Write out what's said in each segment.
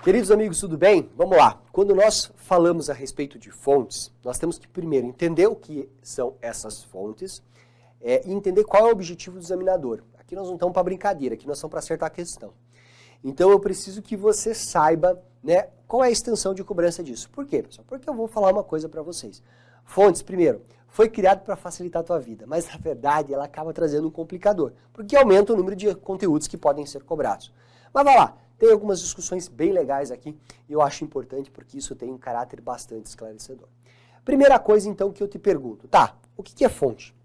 Queridos amigos, tudo bem? Vamos lá. Quando nós falamos a respeito de fontes, nós temos que primeiro entender o que são essas fontes e entender qual é o objetivo do examinador. Aqui nós não estamos para brincadeira, aqui nós estamos para acertar a questão. Então eu preciso que você saiba, né, qual é a extensão de cobrança disso. Por quê, pessoal? Porque eu vou falar uma coisa para vocês. Fontes, primeiro, foi criado para facilitar a tua vida, mas na verdade ela acaba trazendo um complicador, porque aumenta o número de conteúdos que podem ser cobrados. Mas vai lá. Tem algumas discussões bem legais aqui e eu acho importante porque isso tem um caráter bastante esclarecedor. Primeira coisa, então, que eu te pergunto. Tá, o que é fonte?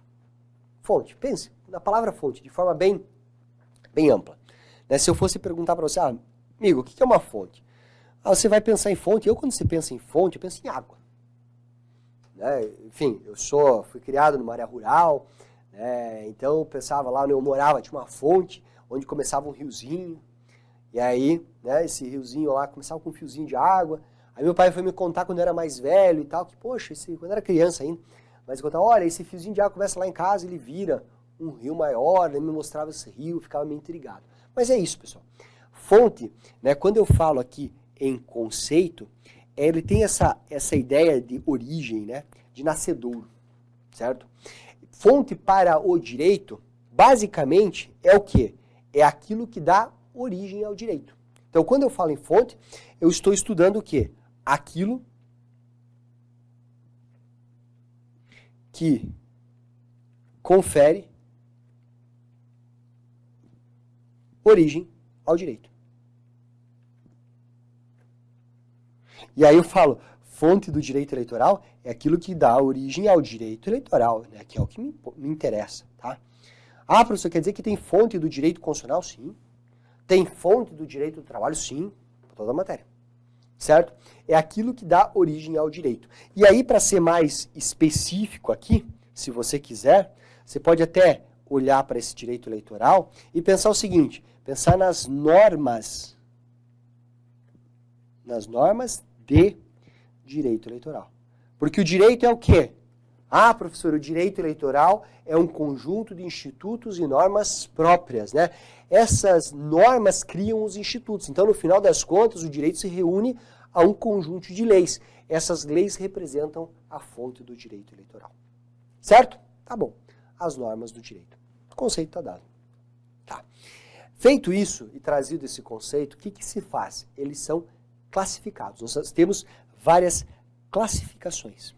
Fonte, pense na palavra fonte de forma bem ampla. Né? Se eu fosse perguntar para você, amigo, o que é uma fonte? Você vai pensar em fonte. Eu, quando você pensa em fonte, eu penso em água. Né? Enfim, fui criado numa área rural, né? Então eu pensava lá onde eu morava, tinha uma fonte onde começava um riozinho. E aí, né, esse riozinho lá começava com um fiozinho de água. Aí meu pai foi me contar quando eu era mais velho e tal, que poxa, quando eu era criança ainda, mas eu contava, olha, esse fiozinho de água começa lá em casa, ele vira um rio maior, ele me mostrava esse rio, ficava meio intrigado. Mas é isso, pessoal. Fonte, né, quando eu falo aqui em conceito, ele tem essa ideia de origem, né, de nascedouro, certo? Fonte para o direito, basicamente, é o quê? É aquilo que dá origem ao direito. Então, quando eu falo em fonte, eu estou estudando o quê? Aquilo que confere origem ao direito. E aí eu falo, fonte do direito eleitoral é aquilo que dá origem ao direito eleitoral, né? Que é o que me interessa, tá? Professor, quer dizer que tem fonte do direito constitucional? Sim. Tem fonte do direito do trabalho? Sim, para toda a matéria. Certo? É aquilo que dá origem ao direito. E aí, para ser mais específico aqui, se você quiser, você pode até olhar para esse direito eleitoral e pensar o seguinte, pensar nas normas de direito eleitoral. Porque o direito é o quê? Professor, o direito eleitoral é um conjunto de institutos e normas próprias, né? Essas normas criam os institutos. Então, no final das contas, o direito se reúne a um conjunto de leis. Essas leis representam a fonte do direito eleitoral. Certo? Tá bom. As normas do direito. O conceito está dado. Tá. Feito isso e trazido esse conceito, o que se faz? Eles são classificados. Nós temos várias classificações.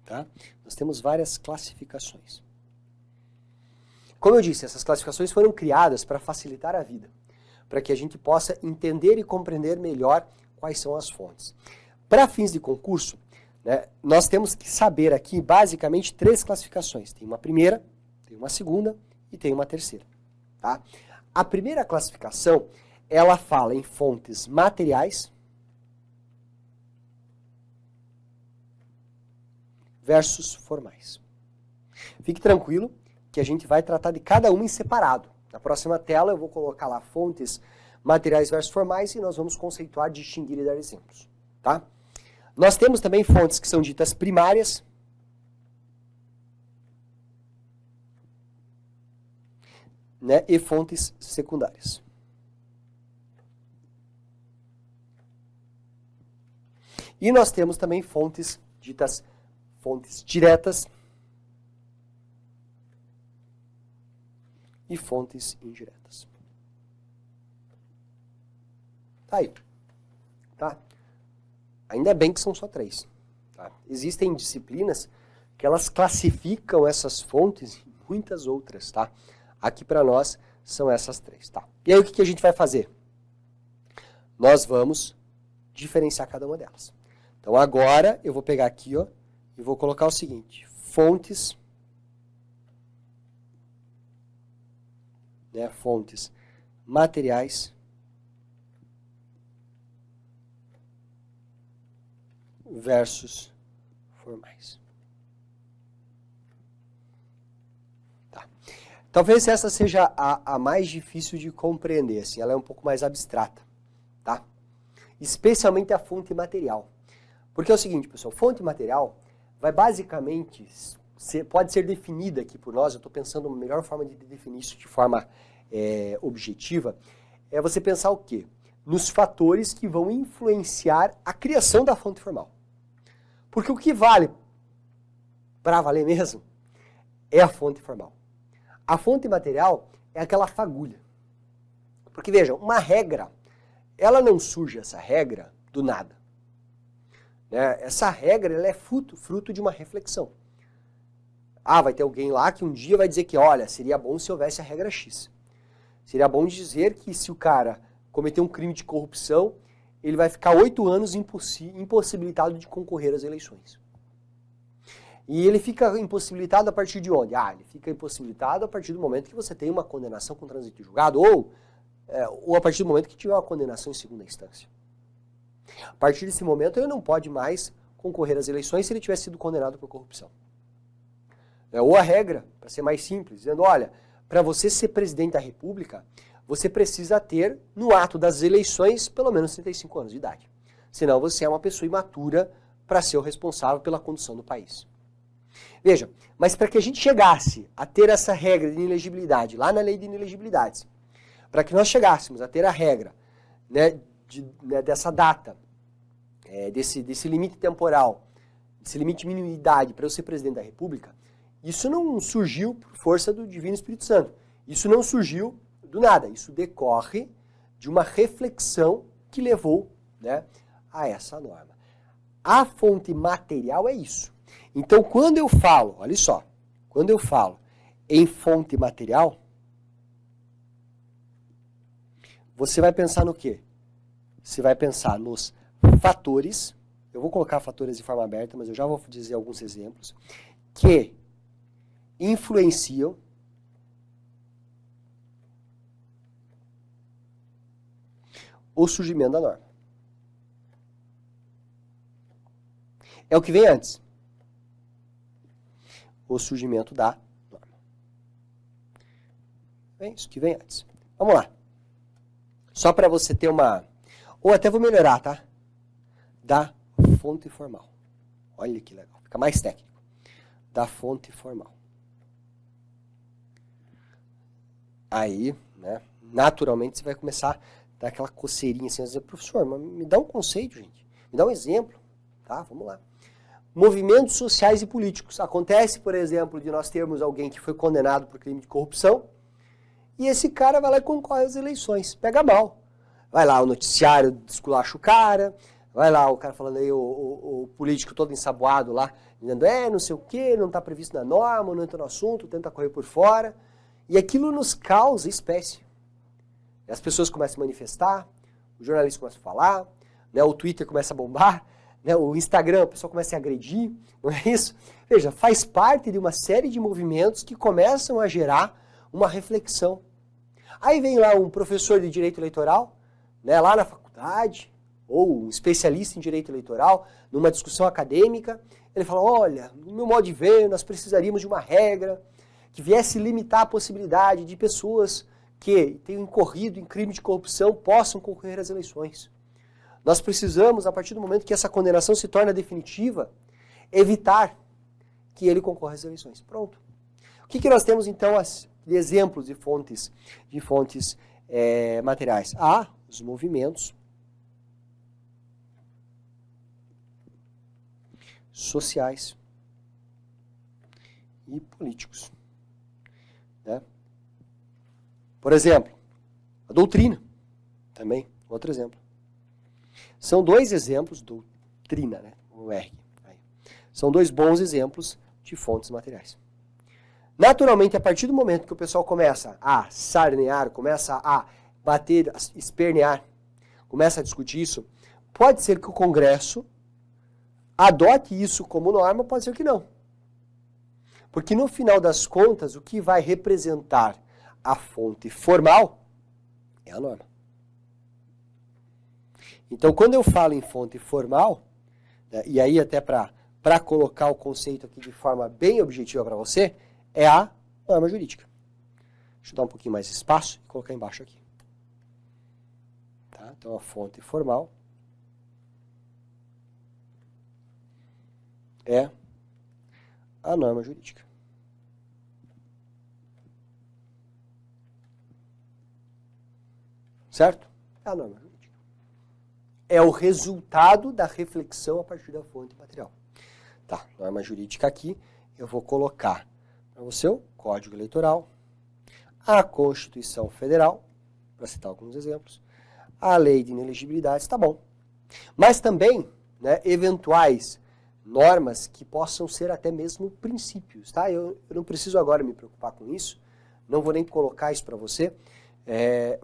Tá? Nós temos várias classificações. Como eu disse, essas classificações foram criadas para facilitar a vida, para que a gente possa entender e compreender melhor quais são as fontes. Para fins de concurso, né, nós temos que saber aqui basicamente 3 classificações. Tem uma primeira, tem uma segunda e tem uma terceira. Tá? A primeira classificação, ela fala em fontes materiais versus formais. Fique tranquilo que a gente vai tratar de cada uma em separado. Na próxima tela eu vou colocar lá fontes materiais versus formais e nós vamos conceituar, distinguir e dar exemplos. Tá? Nós temos também fontes que são ditas primárias, né, e fontes secundárias. E nós temos também fontes ditas fontes diretas e fontes indiretas. Tá aí. Tá? Ainda bem que são só 3. Tá? Existem disciplinas que elas classificam essas fontes e muitas outras. Tá? Aqui para nós são essas 3. Tá? E aí o que a gente vai fazer? Nós vamos diferenciar cada uma delas. Então agora eu vou pegar aqui, ó, e vou colocar o seguinte, fontes, né, fontes materiais versus formais. Tá. Talvez essa seja a mais difícil de compreender, assim, ela é um pouco mais abstrata, tá? Especialmente a fonte material. Porque é o seguinte, pessoal, fonte material vai basicamente pode ser definida aqui por nós, eu estou pensando na melhor forma de definir isso de forma objetiva, é você pensar o quê? Nos fatores que vão influenciar a criação da fonte formal. Porque o que vale, para valer mesmo, é a fonte formal. A fonte material é aquela fagulha. Porque veja, uma regra, ela não surge, essa regra, do nada. Né? Essa regra ela é fruto de uma reflexão. Vai ter alguém lá que um dia vai dizer que, olha, seria bom se houvesse a regra X. Seria bom dizer que se o cara cometer um crime de corrupção, ele vai ficar 8 anos impossibilitado de concorrer às eleições. E ele fica impossibilitado a partir de onde? Ele fica impossibilitado a partir do momento que você tem uma condenação com trânsito de julgado ou a partir do momento que tiver uma condenação em segunda instância. A partir desse momento, ele não pode mais concorrer às eleições se ele tiver sido condenado por corrupção. Ou a regra, para ser mais simples, dizendo, olha, para você ser presidente da República, você precisa ter, no ato das eleições, pelo menos 35 anos de idade. Senão você é uma pessoa imatura para ser o responsável pela condução do país. Veja, mas para que a gente chegasse a ter essa regra de inelegibilidade, lá na lei de inelegibilidades, para que nós chegássemos a ter a regra dessa data, desse limite temporal, desse limite mínimo de idade para eu ser presidente da República, isso não surgiu por força do Divino Espírito Santo. Isso não surgiu do nada. Isso decorre de uma reflexão que levou a essa norma. A fonte material é isso. Então, quando eu falo, olha só, quando eu falo em fonte material, você vai pensar no quê? Você vai pensar nos fatores, eu vou colocar fatores de forma aberta, mas eu já vou dizer alguns exemplos, que influenciam o surgimento da norma. É o que vem antes. O surgimento da norma. É isso que vem antes. Vamos lá. Só para você ter uma... Ou até vou melhorar, tá? Da fonte formal. Olha que legal. Fica mais técnico. Da fonte formal. Aí, naturalmente você vai começar a dar aquela coceirinha assim, dizer, professor, mas me dá um conceito, gente. Me dá um exemplo. Tá? Vamos lá. Movimentos sociais e políticos. Acontece, por exemplo, de nós termos alguém que foi condenado por crime de corrupção e esse cara vai lá e concorre às eleições. Pega mal. Vai lá o noticiário esculacha o cara, vai lá o cara falando aí, o político todo ensaboado lá, dizendo, não sei o quê, não está previsto na norma, não entra no assunto, tenta correr por fora. E aquilo nos causa espécie. As pessoas começam a manifestar, o jornalista começa a falar, o Twitter começa a bombar, o Instagram, a pessoa começa a agredir, não é isso? Veja, faz parte de uma série de movimentos que começam a gerar uma reflexão. Aí vem lá um professor de direito eleitoral, lá na faculdade, ou um especialista em direito eleitoral, numa discussão acadêmica, ele fala, olha, no meu modo de ver, nós precisaríamos de uma regra que viesse limitar a possibilidade de pessoas que tenham incorrido em crime de corrupção possam concorrer às eleições. Nós precisamos, a partir do momento que essa condenação se torna definitiva, evitar que ele concorra às eleições. Pronto. O que nós temos, então, de exemplos de fontes materiais? Os movimentos sociais e políticos. Por exemplo, a doutrina, também, outro exemplo. São dois exemplos, doutrina, o R. São dois bons exemplos de fontes materiais. Naturalmente, a partir do momento que o pessoal começa a sarnear, começa a bater, a espernear, começa a discutir isso, pode ser que o Congresso adote isso como norma, pode ser que não. Porque no final das contas, o que vai representar a fonte formal é a norma. Então, quando eu falo em fonte formal, e aí até para colocar o conceito aqui de forma bem objetiva para você, é a norma jurídica. Deixa eu dar um pouquinho mais de espaço e colocar embaixo aqui. Tá? Então, a fonte formal é a norma jurídica. Certo? É a norma jurídica. É o resultado da reflexão a partir da fonte material. Tá, norma jurídica aqui, eu vou colocar para você o Código Eleitoral, a Constituição Federal, para citar alguns exemplos, a Lei de Inelegibilidades, tá bom. Mas também, né, eventuais normas que possam ser até mesmo princípios, tá? Eu não preciso agora me preocupar com isso, não vou nem colocar isso para você,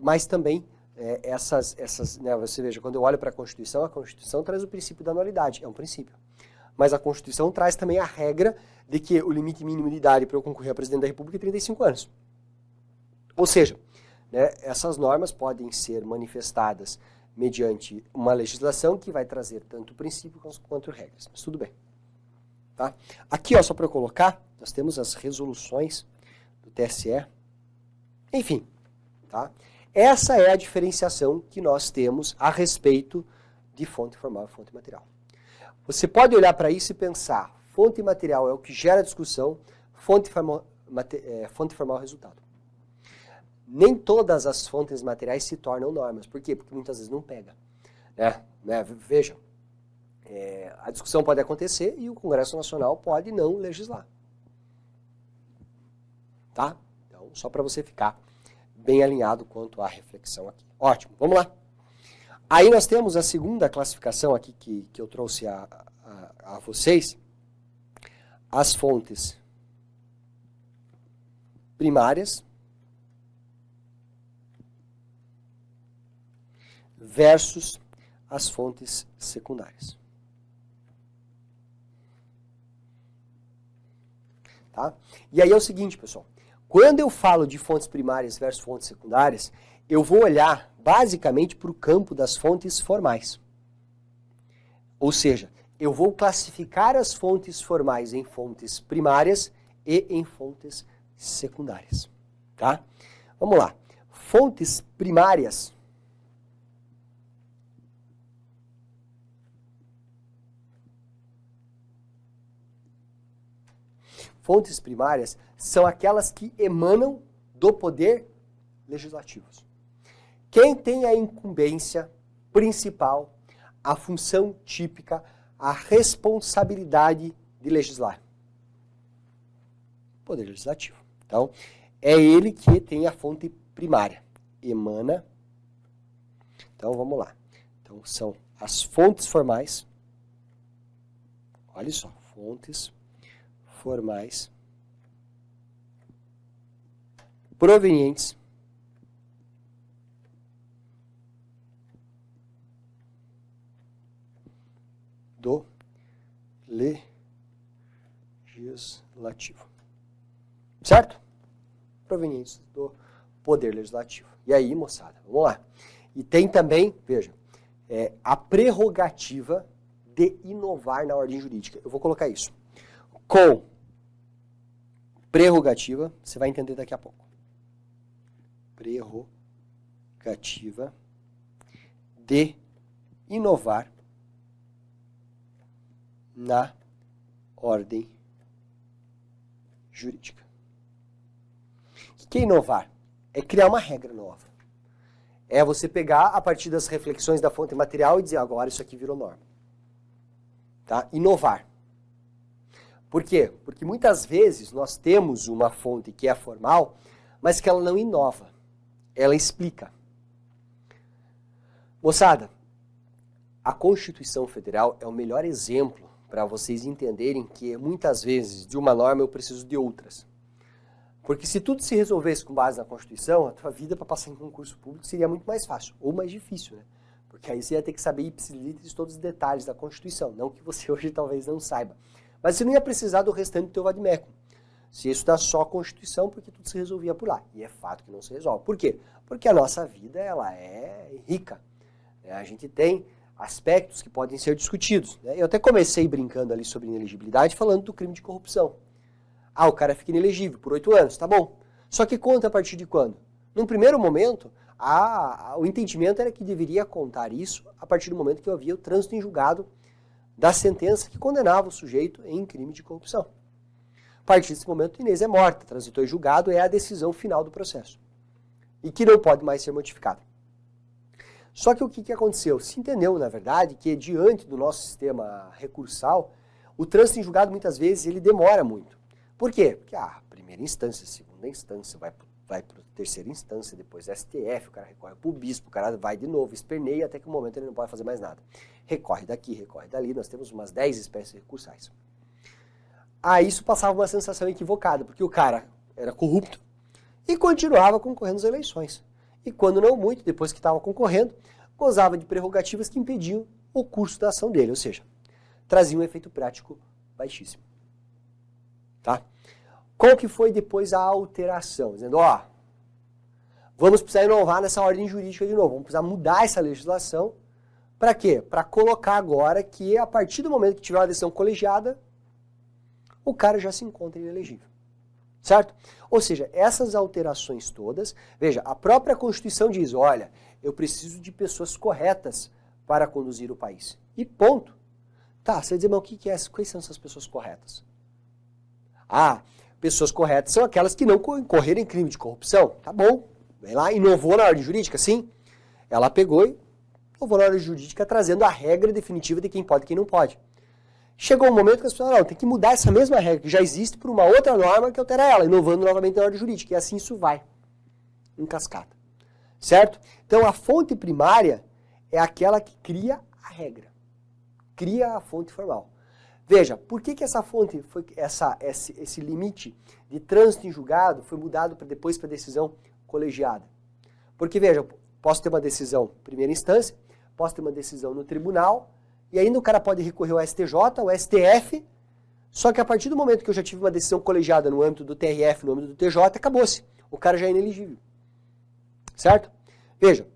mas também essas né, você veja, quando eu olho para a Constituição traz o princípio da anualidade, é um princípio. Mas a Constituição traz também a regra de que o limite mínimo de idade para eu concorrer a presidente da República é 35 anos. Ou seja, né, essas normas podem ser manifestadas mediante uma legislação que vai trazer tanto princípio quanto regras. Mas tudo bem. Tá? Aqui, ó, só para eu colocar, nós temos as resoluções do TSE. Enfim, tá? Essa é a diferenciação que nós temos a respeito de fonte formal e fonte material. Você pode olhar para isso e pensar, fonte material é o que gera discussão, fonte formal é o resultado. Nem todas as fontes materiais se tornam normas. Por quê? Porque muitas vezes não pega. Veja, a discussão pode acontecer e o Congresso Nacional pode não legislar. Tá? Então, só para você ficar bem alinhado quanto à reflexão aqui. Ótimo, vamos lá. Aí nós temos a segunda classificação aqui que eu trouxe a vocês, as fontes primárias versus as fontes secundárias. Tá? E aí é o seguinte, pessoal. Quando eu falo de fontes primárias versus fontes secundárias, eu vou olhar basicamente para o campo das fontes formais. Ou seja, eu vou classificar as fontes formais em fontes primárias e em fontes secundárias. Tá? Vamos lá. Fontes primárias. Fontes primárias são aquelas que emanam do poder legislativo. Quem tem a incumbência principal, a função típica, a responsabilidade de legislar? Poder legislativo. Então, é ele que tem a fonte primária. Emana. Então, vamos lá. Então, são as fontes formais. Olha só, fontes formais provenientes do legislativo. Certo? Provenientes do poder legislativo. E aí, moçada, vamos lá. E tem também, veja, a prerrogativa de inovar na ordem jurídica. Eu vou colocar isso. Com prerrogativa, você vai entender daqui a pouco. Prerrogativa de inovar na ordem jurídica. O que é inovar? É criar uma regra nova. É você pegar a partir das reflexões da fonte material e dizer, agora isso aqui virou norma. Tá? Inovar. Por quê? Porque muitas vezes nós temos uma fonte que é formal, mas que ela não inova. Ela explica. Moçada, a Constituição Federal é o melhor exemplo para vocês entenderem que muitas vezes de uma norma eu preciso de outras. Porque se tudo se resolvesse com base na Constituição, a tua vida para passar em concurso público seria muito mais fácil, ou mais difícil, né? Porque aí você ia ter que saber ipsis todos os detalhes da Constituição, não que você hoje talvez não saiba. Mas você não ia precisar do restante do teu vademecum. Se isso dá só a Constituição, porque tudo se resolvia por lá. E é fato que não se resolve. Por quê? Porque a nossa vida ela é rica. A gente tem aspectos que podem ser discutidos. Eu até comecei brincando ali sobre inelegibilidade, falando do crime de corrupção. Ah, o cara fica inelegível por 8 anos, tá bom. Só que conta a partir de quando? Num primeiro momento, o entendimento era que deveria contar isso a partir do momento que havia o trânsito em julgado da sentença que condenava o sujeito em crime de corrupção. partir desse momento, Inês é morta, transitou em julgado, é a decisão final do processo. E que não pode mais ser modificada. Só que o que aconteceu? Se entendeu, na verdade, que diante do nosso sistema recursal, o trânsito em julgado, muitas vezes, ele demora muito. Por quê? Porque primeira instância, segunda instância, vai para a terceira instância, depois STF, o cara recorre para o bispo, o cara vai de novo, esperneia, até que o momento ele não pode fazer mais nada. Recorre daqui, recorre dali, nós temos umas 10 espécies recursais. Isso passava uma sensação equivocada, porque o cara era corrupto e continuava concorrendo às eleições. E quando não muito, depois que estava concorrendo, gozava de prerrogativas que impediam o curso da ação dele, ou seja, trazia um efeito prático baixíssimo. Tá? Qual que foi depois a alteração? Dizendo, vamos precisar inovar nessa ordem jurídica de novo, vamos precisar mudar essa legislação. Para quê? Para colocar agora que a partir do momento que tiver uma decisão colegiada, o cara já se encontra inelegível. Certo? Ou seja, essas alterações todas, veja, a própria Constituição diz, olha, eu preciso de pessoas corretas para conduzir o país. E ponto. Tá, você vai dizer, mas o que é? Quais são essas pessoas corretas? Pessoas corretas são aquelas que não incorreram em crime de corrupção. Tá bom. Vem lá, inovou na ordem jurídica, sim. Ela pegou e inovou na ordem jurídica trazendo a regra definitiva de quem pode e quem não pode. Chegou um momento que as pessoas falaram, tem que mudar essa mesma regra que já existe por uma outra norma que altera ela, inovando novamente na ordem jurídica. E assim isso vai, em cascata. Certo? Então a fonte primária é aquela que cria a regra. Cria a fonte formal. Veja, por que essa fonte, esse limite de trânsito em julgado foi mudado depois para decisão colegiada? Porque, veja, posso ter uma decisão em primeira instância, posso ter uma decisão no tribunal, e ainda o cara pode recorrer ao STJ, ao STF, só que a partir do momento que eu já tive uma decisão colegiada no âmbito do TRF, no âmbito do TJ, acabou-se. O cara já é inelegível. Certo? Veja,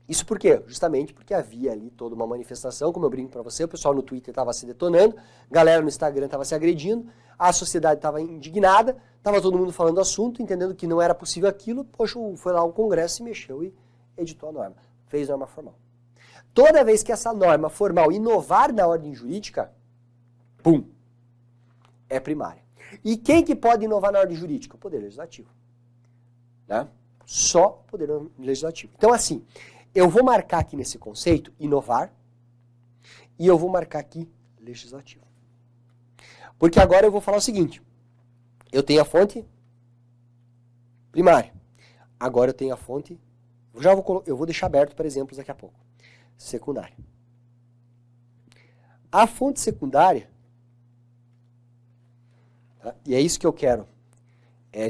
isso por quê? Justamente porque havia ali toda uma manifestação, como eu brinco para você, o pessoal no Twitter estava se detonando, a galera no Instagram estava se agredindo, a sociedade estava indignada, estava todo mundo falando do assunto, entendendo que não era possível aquilo, poxa, foi lá um congresso e mexeu e editou a norma, fez norma formal. Toda vez que essa norma formal inovar na ordem jurídica, pum, é primária. E quem que pode inovar na ordem jurídica? O Poder Legislativo. Né? Só o Poder Legislativo. Então, assim, eu vou marcar aqui nesse conceito, inovar, e eu vou marcar aqui, legislativo. Porque agora eu vou falar o seguinte, eu tenho a fonte primária, agora eu tenho a fonte, eu vou deixar aberto para exemplos daqui a pouco, secundária. A fonte secundária, tá? E é isso que eu quero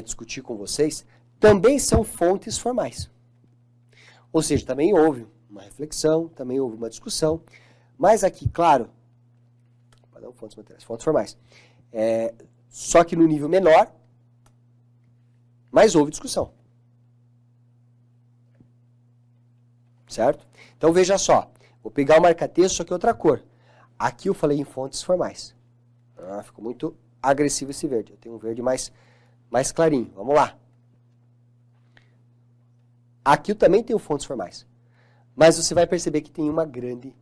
discutir com vocês, também são fontes formais. Ou seja, também houve uma reflexão, também houve uma discussão, mas aqui, claro, fontes materiais, fontes formais, só que no nível menor, mas houve discussão. Certo? Então veja só, vou pegar o marca-texto, só que outra cor. Aqui eu falei em fontes formais. Ficou muito agressivo esse verde, eu tenho um verde mais clarinho, vamos lá. Aqui eu também tenho fontes formais. Mas você vai perceber que tem uma grande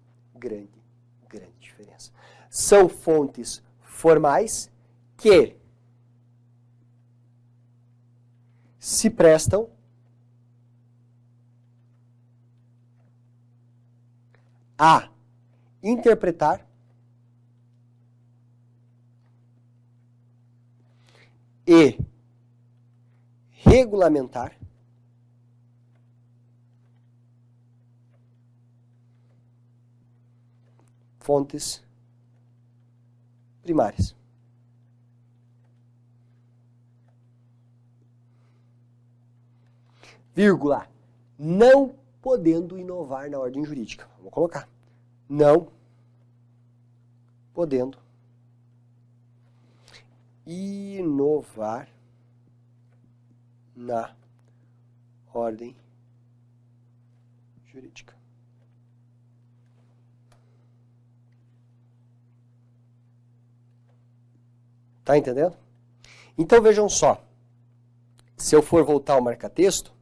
diferença. São fontes formais que se prestam a interpretar e regulamentar fontes primárias. Vírgula. Não podendo inovar na ordem jurídica. Vamos colocar. Não podendo inovar na ordem jurídica. Tá entendendo? Então vejam só. Se eu for voltar ao marca-texto,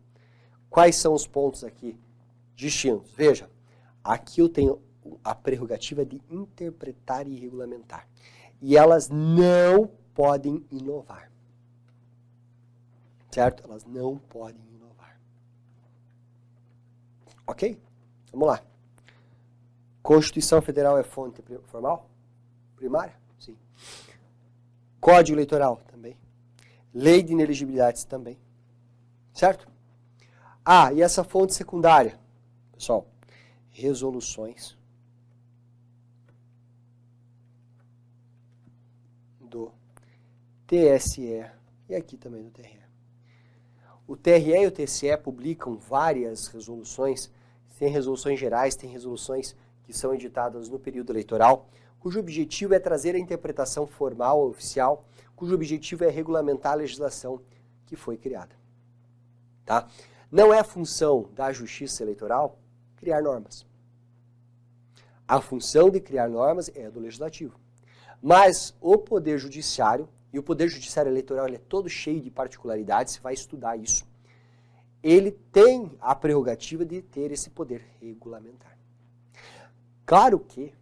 quais são os pontos aqui distintos? Veja, aqui eu tenho a prerrogativa de interpretar e regulamentar. E elas não podem inovar. Certo? Elas não podem inovar. Ok? Vamos lá. Constituição Federal é fonte formal? Primária? Sim. Código Eleitoral também. Lei de inelegibilidades também. Certo? Ah, e essa fonte secundária? Pessoal, resoluções do TSE e aqui também do TRE. O TRE e o TSE publicam várias resoluções, tem resoluções gerais, tem resoluções que são editadas no período eleitoral, cujo objetivo é trazer a interpretação formal, oficial, cujo objetivo é regulamentar a legislação que foi criada. Tá? Não é função da Justiça Eleitoral criar normas. A função de criar normas é do Legislativo. Mas o Poder Judiciário, e o Poder Judiciário Eleitoral ele é todo cheio de particularidades, você vai estudar isso, ele tem a prerrogativa de ter esse poder regulamentar. Claro que,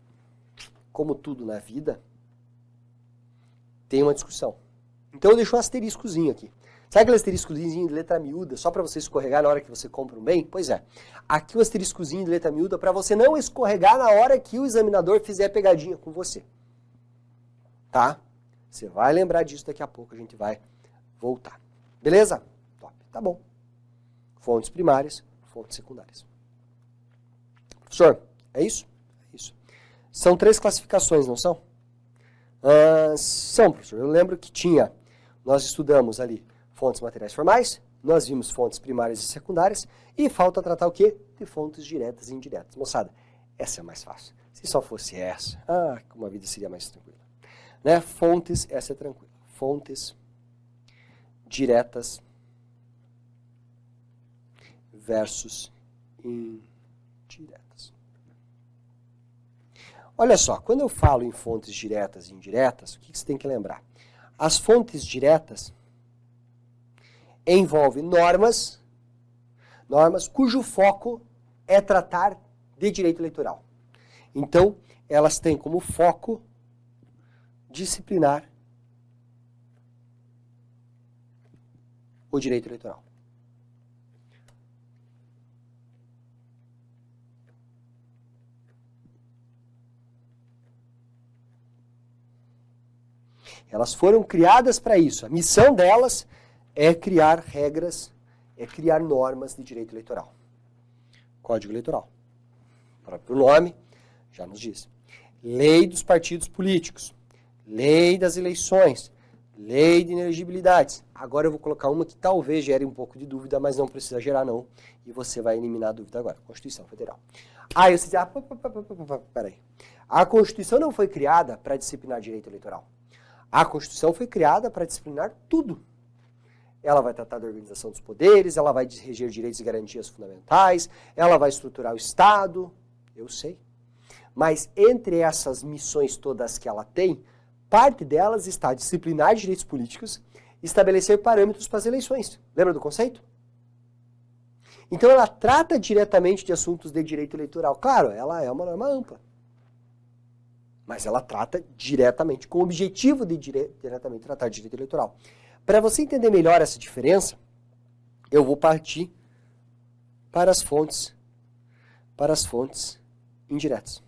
como tudo na vida, tem uma discussão. Então eu deixo um asteriscozinho aqui. Sabe aquele asteriscozinho de letra miúda, só para você escorregar na hora que você compra um bem? Pois é. Aqui o asteriscozinho de letra miúda para você não escorregar na hora que o examinador fizer pegadinha com você. Tá? Você vai lembrar disso daqui a pouco, a gente vai voltar. Beleza? Top. Tá bom. Fontes primárias, fontes secundárias. Professor, é isso? É isso. São 3 classificações, não são? São, professor. Eu lembro que nós estudamos ali fontes materiais formais, nós vimos fontes primárias e secundárias, e falta tratar o quê? De fontes diretas e indiretas. Moçada, essa é mais fácil. Se só fosse essa, como a vida seria mais tranquila. Né? Fontes, essa é tranquila. Fontes diretas versus indiretas. Olha só, quando eu falo em fontes diretas e indiretas, o que você tem que lembrar? As fontes diretas envolvem normas cujo foco é tratar de direito eleitoral. Então, elas têm como foco disciplinar o direito eleitoral. Elas foram criadas para isso. A missão delas é criar regras, é criar normas de direito eleitoral. Código Eleitoral. O próprio nome já nos diz. Lei dos partidos políticos. Lei das eleições. Lei de inelegibilidades. Agora eu vou colocar uma que talvez gere um pouco de dúvida, mas não precisa gerar não. E você vai eliminar a dúvida agora. Constituição Federal. Aí você diz, peraí. A Constituição não foi criada para disciplinar direito eleitoral. A Constituição foi criada para disciplinar tudo. Ela vai tratar da organização dos poderes, ela vai reger direitos e garantias fundamentais, ela vai estruturar o Estado, eu sei. Mas entre essas missões todas que ela tem, parte delas está disciplinar direitos políticos, estabelecer parâmetros para as eleições. Lembra do conceito? Então ela trata diretamente de assuntos de direito eleitoral. Claro, ela é uma norma ampla. Mas ela trata diretamente, com o objetivo de diretamente tratar de direito eleitoral. Para você entender melhor essa diferença, eu vou partir para as fontes indiretas.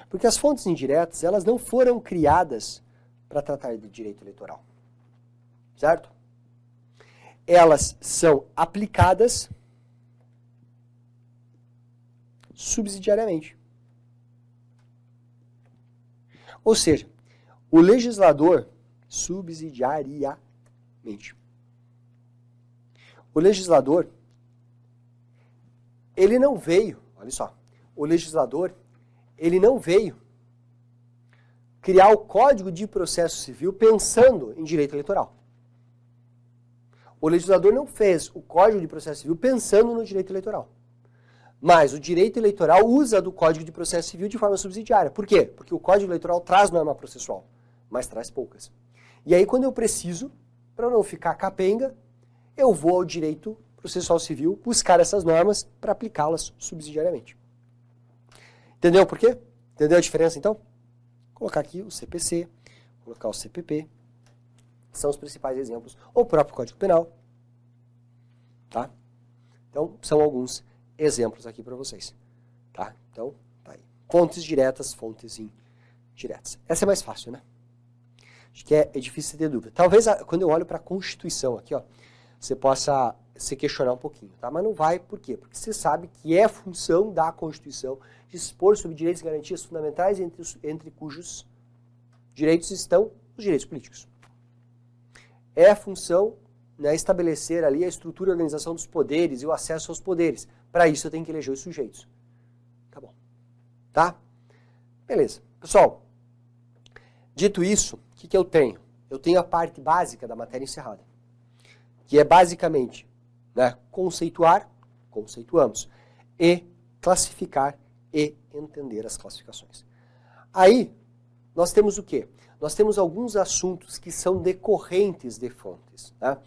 Porque as fontes indiretas, elas não foram criadas para tratar de direito eleitoral. Certo? Elas são aplicadas subsidiariamente. Ou seja, o legislador, subsidiariamente. O legislador, ele não veio, olha só, o legislador, ele não veio criar o Código de Processo Civil pensando em direito eleitoral. O legislador não fez o Código de Processo Civil pensando no direito eleitoral. Mas o direito eleitoral usa do Código de Processo Civil de forma subsidiária. Por quê? Porque o Código Eleitoral traz norma processual, mas traz poucas. E aí, quando eu preciso, para não ficar capenga, eu vou ao direito processual civil buscar essas normas para aplicá-las subsidiariamente. Entendeu por quê? Entendeu a diferença, então? Vou colocar aqui o CPC, vou colocar o CPP são os principais exemplos. O próprio Código Penal. Tá? Então, são alguns exemplos aqui para vocês. Tá? Então, tá aí. Fontes diretas, fontes indiretas. Essa é mais fácil, né? Acho que é difícil ter dúvida. Talvez, quando eu olho para a Constituição aqui, ó, você possa se questionar um pouquinho, tá? Mas não vai, por quê? Porque você sabe que é função da Constituição dispor sobre direitos e garantias fundamentais entre cujos direitos estão os direitos políticos. É a função, né, estabelecer ali a estrutura e organização dos poderes e o acesso aos poderes. Para isso eu tenho que eleger os sujeitos. Tá bom. Tá? Beleza. Pessoal, dito isso, o que eu tenho? Eu tenho a parte básica da matéria encerrada, que é basicamente, né, conceituar, conceituamos, e classificar e entender as classificações. Aí, nós temos o quê? Nós temos alguns assuntos que são decorrentes de fontes. Né?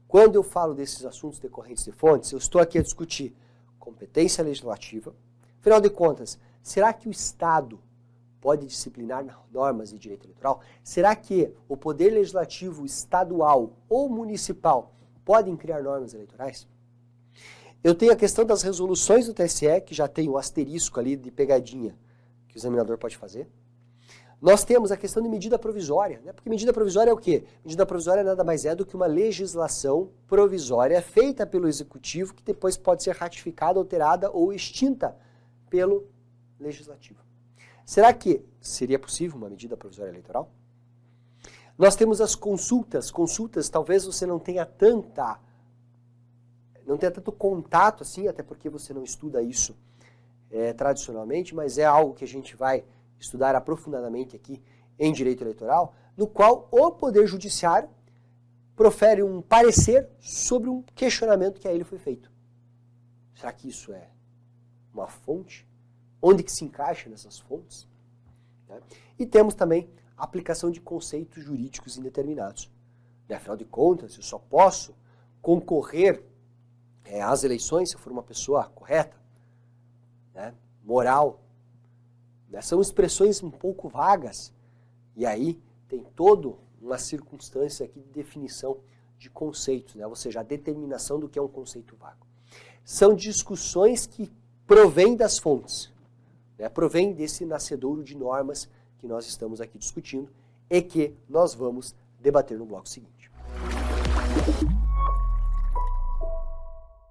Quando eu falo desses assuntos decorrentes de fontes, eu estou aqui a discutir competência legislativa. Afinal de contas, será que o Estado pode disciplinar normas de direito eleitoral? Será que o poder legislativo estadual ou municipal podem criar normas eleitorais? Eu tenho a questão das resoluções do TSE, que já tem o asterisco ali de pegadinha que o examinador pode fazer. Nós temos a questão de medida provisória, né? Porque medida provisória é o quê? Medida provisória nada mais é do que uma legislação provisória feita pelo Executivo que depois pode ser ratificada, alterada ou extinta pelo Legislativo. Será que seria possível uma medida provisória eleitoral? Nós temos as consultas. Consultas, talvez você não tenha tanto contato assim, até porque você não estuda isso tradicionalmente, mas é algo que a gente vai estudar aprofundadamente aqui em direito eleitoral, no qual o Poder Judiciário profere um parecer sobre um questionamento que a ele foi feito. Será que isso é uma fonte? Onde que se encaixa nessas fontes? Né? E temos também a aplicação de conceitos jurídicos indeterminados. Afinal de contas, eu só posso concorrer às eleições se eu for uma pessoa correta, né? Moral. São expressões um pouco vagas. E aí tem toda uma circunstância aqui de definição de conceitos, né? Ou seja, a determinação do que é um conceito vago. São discussões que provêm das fontes, né? Provém desse nascedouro de normas que nós estamos aqui discutindo e que nós vamos debater no bloco seguinte.